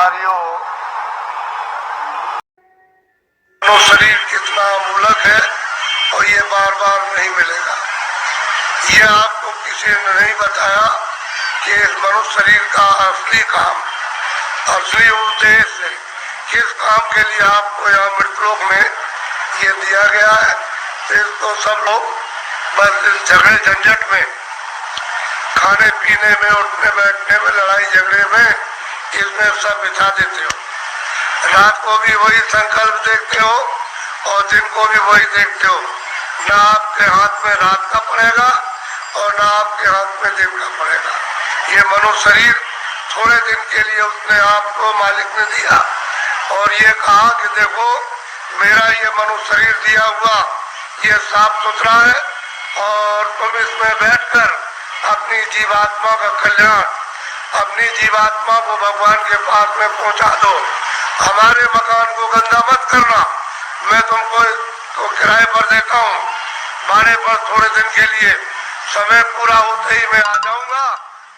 भाइयों, मानव शरीर कितना अमूलक है और ये बार बार नहीं मिलेगा। ये आपको किसी ने नहीं बताया कि इस मनुष्य शरीर का असली काम, असली उद्देश्य, किस काम के लिए आपको यहाँ मृतलोक में ये दिया गया है। तो इसको सब लोग बस इस झगड़े झंझट में, खाने पीने में, उठने बैठने में, लड़ाई झगड़े में, इसमें सब बिता देते हो। रात को भी वही संकल्प देखते हो और दिन को भी वही देखते हो। ना आपके हाथ में रात का पड़ेगा और ना आपके हाथ में दिन का पड़ेगा। ये मनुष्य शरीर थोड़े दिन के लिए उसने आपको मालिक ने दिया और ये कहा कि देखो मेरा ये मनुष्य शरीर दिया हुआ ये साफ सुथरा है और तुम इसमें बैठकर अपनी जीवात्मा का कल्याण, अपनी जीवात्मा को भगवान के पास में पहुंचा दो। हमारे मकान को गंदा मत करना, मैं तुमको तो किराए पर देता हूँ, भाड़े पर थोड़े दिन के लिए, समय पूरा होते ही मैं आ जाऊंगा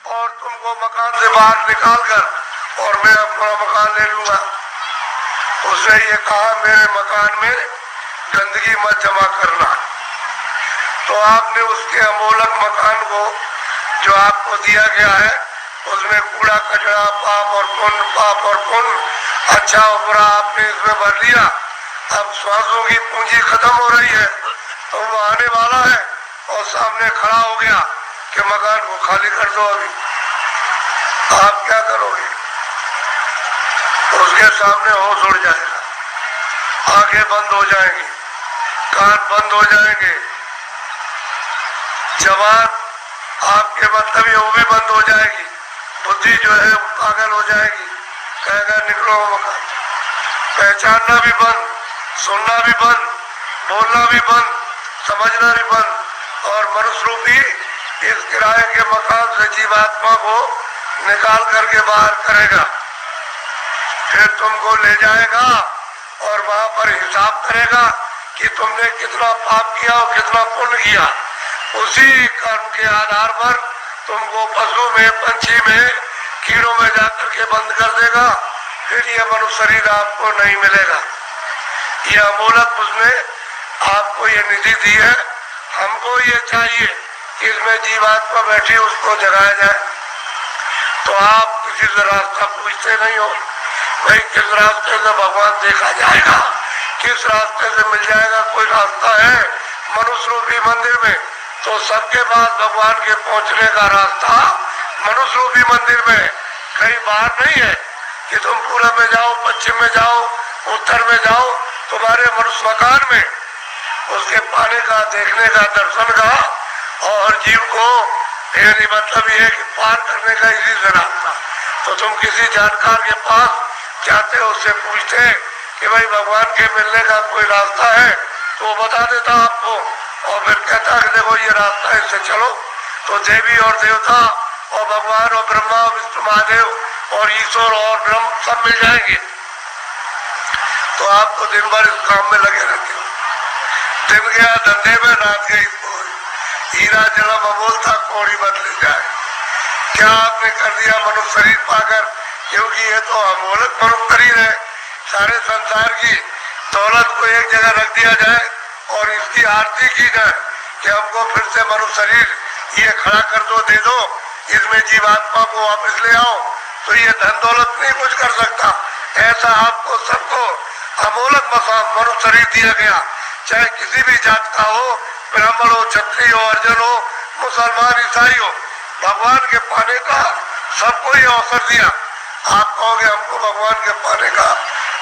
और तुमको मकान से बाहर निकाल कर और मैं अपना मकान ले लूंगा। उसने ये कहा मेरे मकान में गंदगी मत जमा करना। तो आपने उसके अमोलक मकान को जो आपको दिया गया है उसमें कूड़ा कचरा, पाप और पुण्य, अच्छा और बुरा आपने इसमें भर लिया। अब श्वासों की पूंजी खत्म हो रही है तो वो आने वाला है और सामने खड़ा हो गया कि मकान को खाली कर दो। अभी आप क्या करोगे? उसके सामने होश उड़ जाएगा, आंखें बंद हो जाएंगी, कान बंद हो जाएंगे, जवान आपके मतलब ये वो भी बंद हो जाएगी, बुद्धि जो है पागल हो जाएगी, कहेगा निकलो मकान। पहचानना भी बंद, सुनना भी बंद, बोलना भी बंद, समझना भी बंद और मनुष्य रूपी इस किराए के मकान से जीवात्मा को निकाल करके बाहर करेगा। फिर तुमको ले जाएगा और वहां पर हिसाब करेगा कि तुमने कितना पाप किया और कितना पुण्य किया। उसी कर्म के आधार पर तुमको पशु में, पंछी में, कीड़ों में जाकर के बंद कर देगा। फिर ये मनुष्य शरीर आपको नहीं मिलेगा। ये अमूलक उसने आपको ये निधि दी है। हमको ये चाहिए कि इसमें जीवात्मा बैठी उसको जगाया जाए। तो आप किसी से रास्ता पूछते नहीं हो, भाई किस रास्ते से भगवान देखा जाएगा, किस रास्ते से मिल जाएगा। कोई रास्ता है मनुष्य रूपी मंदिर में, तो सबके पास भगवान के पहुंचने का रास्ता मनुष्य रूपी मंदिर में, कहीं बाहर नहीं है कि तुम पूरब में जाओ, पश्चिम में जाओ, उत्तर में जाओ। तुम्हारे मनुष्य मकान में उसके पाने का, देखने का, दर्शन का और जीव को यानी मतलब ये है कि पार करने का इसी से रास्ता। तो तुम किसी जानकार के पास जाते हो, उससे पूछते कि भाई भगवान के मिलने का कोई रास्ता है, तो वो बता देता आपको और फिर कहता कि देखो ये रास्ता है, इससे चलो। तो देवी और देवता और भगवान और ब्रह्मा और विष्णु महादेव और ईश्वर और ब्रह्म सब मिल जाएंगे। तो आप तो दिन भर इस काम में लगे रहते हो। दिन गया धंधे में, रात गई हीरा जलम अमोल था, कौड़ी बदल जाए। क्या आपने कर दिया मनुष्य शरीर पाकर? क्योंकि ये तो अमोलक मनुष्य शरीर है। सारे संसार की दौलत को एक जगह रख दिया जाए और इसकी आरती की जाए कि हमको फिर से मनुष्य शरीर ये खड़ा कर दो, दे दो, इसमें जीवात्मा को वापस ले आओ, तो ये धन दौलत नहीं कुछ कर सकता। ऐसा आपको सबको अमोलक मनुष्य शरीर दिया गया, चाहे किसी भी जात का हो, ब्राह्मण हो, क्षत्रिय हो, अर्जन हो, मुसलमान, ईसाई हो। भगवान के पाने का सबको ये अवसर दिया। आप कहोगे हमको भगवान के पाने का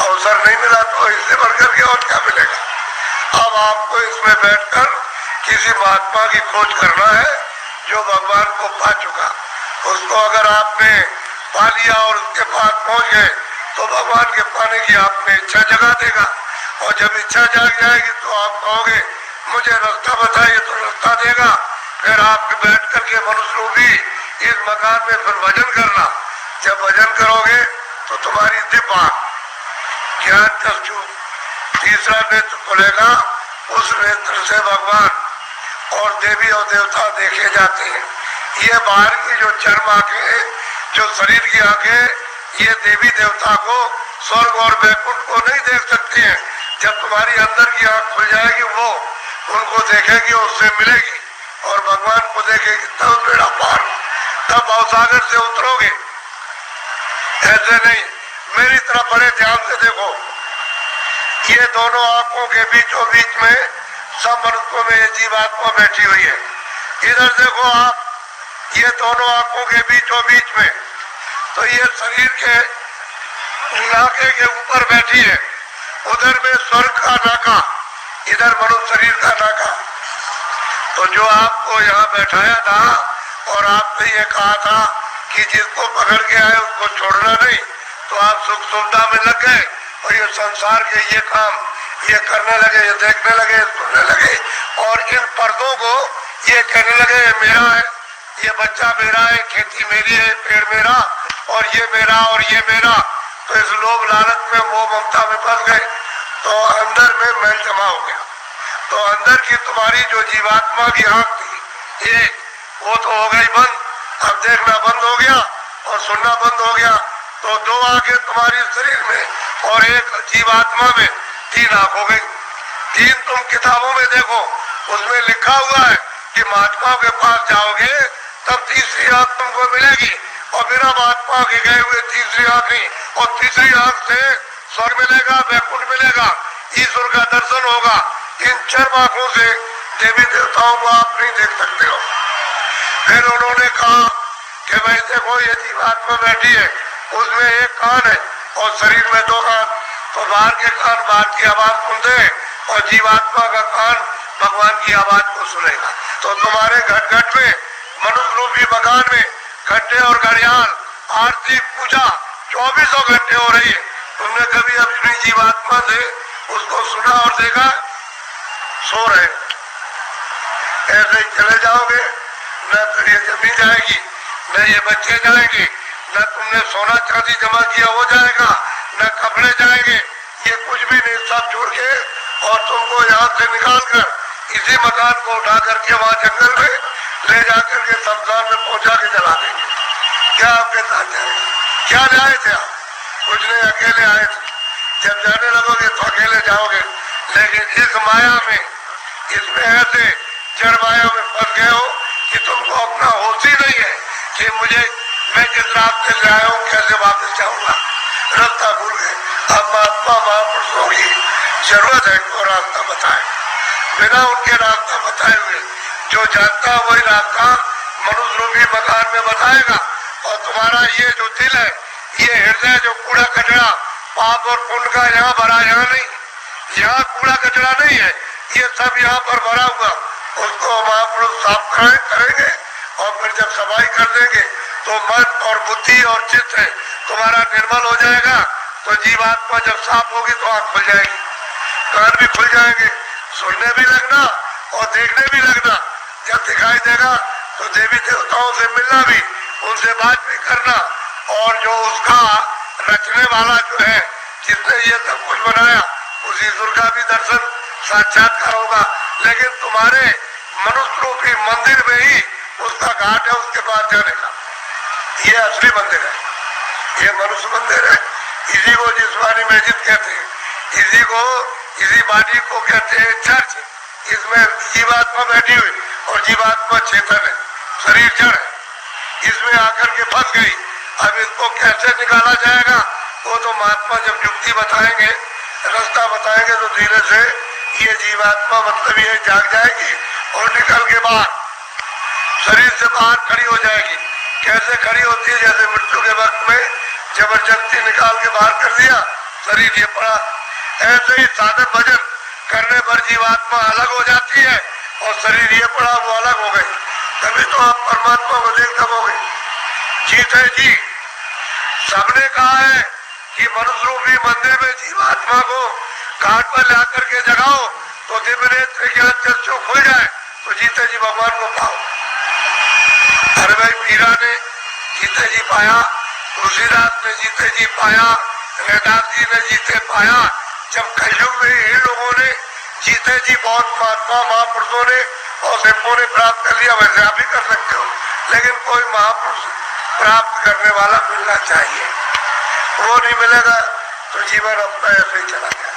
अवसर नहीं मिला, तो इससे बढ़कर के और क्या मिलेगा। अब आपको इसमें बैठकर किसी महात्मा की खोज करना है जो भगवान को पा चुका। उसको अगर आपने पा लिया और उसके पास पहुंच गए तो भगवान के पाने की आप में इच्छा जगा देगा। और जब इच्छा जाग जाएगी तो आप कहोगे मुझे रास्ता बताइए, तो रास्ता देगा। फिर आप बैठ करके मनुष्य रूपी इस मकान में फिर भजन करना। जब भजन करोगे तो तुम्हारी दिव्य ज्ञान चक्षु, तीसरा नेत्र खुलेगा, उस नेत्र से भगवान और देवी और देवता देखे जाते हैं। ये बाहर की जो चर्म आंखें, जो शरीर की आंखें, ये देवी देवता को, स्वर्ग और वैकुंठ को नहीं देख सकती हैं। जब तुम्हारी अंदर की आंख खुल जाएगी वो उनको देखेगी, उससे मिलेगी और भगवान को देखेगी, तब बेड़ा पार, तब भवसागर से उतरोगे। ऐसे नहीं, मेरी तरफ बड़े ध्यान से देखो। ये दोनों आंखों के बीचों बीच में सब मनुष्यों में ये जीवात्मा बैठी हुई है। इधर देखो आप, ये दोनों आंखों के बीचों बीच में, तो ये शरीर के नाके के ऊपर बैठी है, उधर में स्वर्ग का नाका, इधर मनुष्य शरीर का नाका। तो जो आपको यहाँ बैठाया था और आपने ये कहा था कि जिसको पकड़ के आए उसको छोड़ना नहीं, तो आप सुख सुविधा में लग गए और ये संसार के ये काम ये करने लगे, ये देखने लगे, सुनने लगे और इन पर्दों को ये कहने लगे ये मेरा है, ये बच्चा मेरा है, खेती मेरी है, पेड़ मेरा और ये मेरा और ये मेरा। तो इस लोभ लालच में, मोह ममता में फंस गए, तो अंदर में मैल जमा हो गया। तो अंदर की तुम्हारी जो जीवात्मा की आंख थी ये, वो तो हो गई बंद, अब देखना बंद हो गया और सुनना बंद हो गया। तो दो आंखें तुम्हारी शरीर में और एक जीवात्मा में, 3 आंख हो गई। 3 तुम किताबों में देखो, उसमें लिखा हुआ है कि महात्माओं के पास जाओगे तब तीसरी आंख तुमको मिलेगी, और बिना महात्मा के गए हुए तीसरी आंख नहीं, और तीसरी आंख से स्वर्ग मिलेगा, वैकुंठ मिलेगा, ईश्वर का दर्शन होगा। इन 4 आंखों से देवी देवताओं को आप नहीं देख सकते हो। फिर उन्होंने कहा कि भाई देखो ये जीवात्मा बैठी है, उसमें एक कान है और शरीर में 2 कान, तो बाहर के कान बाहर की आवाज सुनते हैं और जीवात्मा का कान भगवान की आवाज को सुनेगा। तो तुम्हारे घट घट में, मनुष्य रूपी मकान में घंटे और घड़ियाल, आरती, पूजा 24 घंटे हो रही है। तुमने कभी अपनी जीवात्मा से उसको सुना और देखा? सो रहे, ऐसे ही चले जाओगे, न तो ये जमीन जाएगी, न ये बच्चे जाएंगे, न तुमने सोना चांदी जमा किया हो जाएगा, न कपड़े जाएंगे, ये कुछ भी नहीं, सब जुड़ के और तुमको यहाँ से निकाल कर इसी मकान को उठा करके वहाँ जंगल में ले जाकर के शमशान में पहुंचा के जला देंगे। क्या आपके साथ जाएगा? क्या जाए थे आप? कुछ नहीं, अकेले आए थे। जब जाने लगोगे तो अकेले जाओगे, लेकिन इस माया में, इसमें ऐसे जड़ माया में फंस गए हो कि तुमको अपना होश ही नहीं है कि मैं जिस रास्ते से आया हूँ कैसे वापस जाऊंगा, रास्ता भूल गए। अब महात्मा महापुरुषों की जरूरत है तो रास्ता बताए, बिना उनके रास्ता बताए हुए जो जानता है वही रास्ता मनुष्य रूपी मकान में बताएगा। और तुम्हारा ये जो दिल है, ये हृदय जो कूड़ा कचरा पाप और पुण्य का यहाँ भरा, यहाँ नहीं, यहाँ कूड़ा कचरा नहीं है, ये सब यहाँ पर भरा हुआ, उसको महापुरुष साफ करेंगे और फिर जब सफाई कर देंगे तो मन और बुद्धि और चित्त तुम्हारा निर्मल हो जाएगा। तो जीवात्मा जब साफ होगी तो आँख खुल जाएगी, कान भी खुल जाएंगे, सुनने भी लगना और देखने भी लगना। जब दिखाई देगा तो देवी देवताओं से मिलना भी, उनसे बात भी करना, और जो उसका रचने वाला जो है, जिसने ये सब कुछ बनाया, उस ईश्वर का भी दर्शन साक्षात्कार होगा। लेकिन तुम्हारे मनुष्य रूपी मंदिर में ही उसका घाट है, उसके पास जाने का। ये असली मंदिर है, ये मनुष्य मंदिर है। इसी को जिस्मानी मस्जिद कहते हैं, इसी बॉडी को कहते हैं चर्च। इसमें जीवात्मा बैठी हुई और जीवात्मा चेतन है, शरीर जड़ है, इसमें आकर के फंस गई। अब इसको कैसे निकाला जाएगा वो तो महात्मा जब युक्ति बताएंगे, रास्ता बताएंगे, तो धीरे से ये जीवात्मा मतलब ये जाग जाएगी और निकल के बाहर शरीर से बाहर खड़ी हो जाएगी। कैसे खड़ी होती है? जैसे मृत्यु के वक्त में जबरदस्ती निकाल के बाहर कर दिया, शरीर ये पड़ा। ऐसे ही साधन भजन करने पर जीवात्मा अलग हो जाती है और शरीर ये पड़ा वो अलग हो गई। तभी तो आप परमात्मा को देख सकोगे। जीत है जी, सबने कहा है कि मनुष्य रूपी मंदिर में जीवात्मा को घाट पर ला करके जगाओ तो दिव्य नेत्र ज्ञान चक्षु खुल जाए, तो जीते जी भगवान को पाओ। अरे भाई, मीरा ने जीते जी पाया, तुलसीदास ने जीते जी पाया, रैदास जी ने जीते पाया। जब कलयुग में इन लोगों ने जीते जी बहुत महात्मा महापुरुषों ने और सिंहों ने प्राप्त कर लिया, वैसे आप भी कर सकते हो। लेकिन कोई महापुरुष प्राप्त करने वाला मिलना चाहिए। वो नहीं मिलेगा तो जीवन अपना ऐसे ही चला जाए।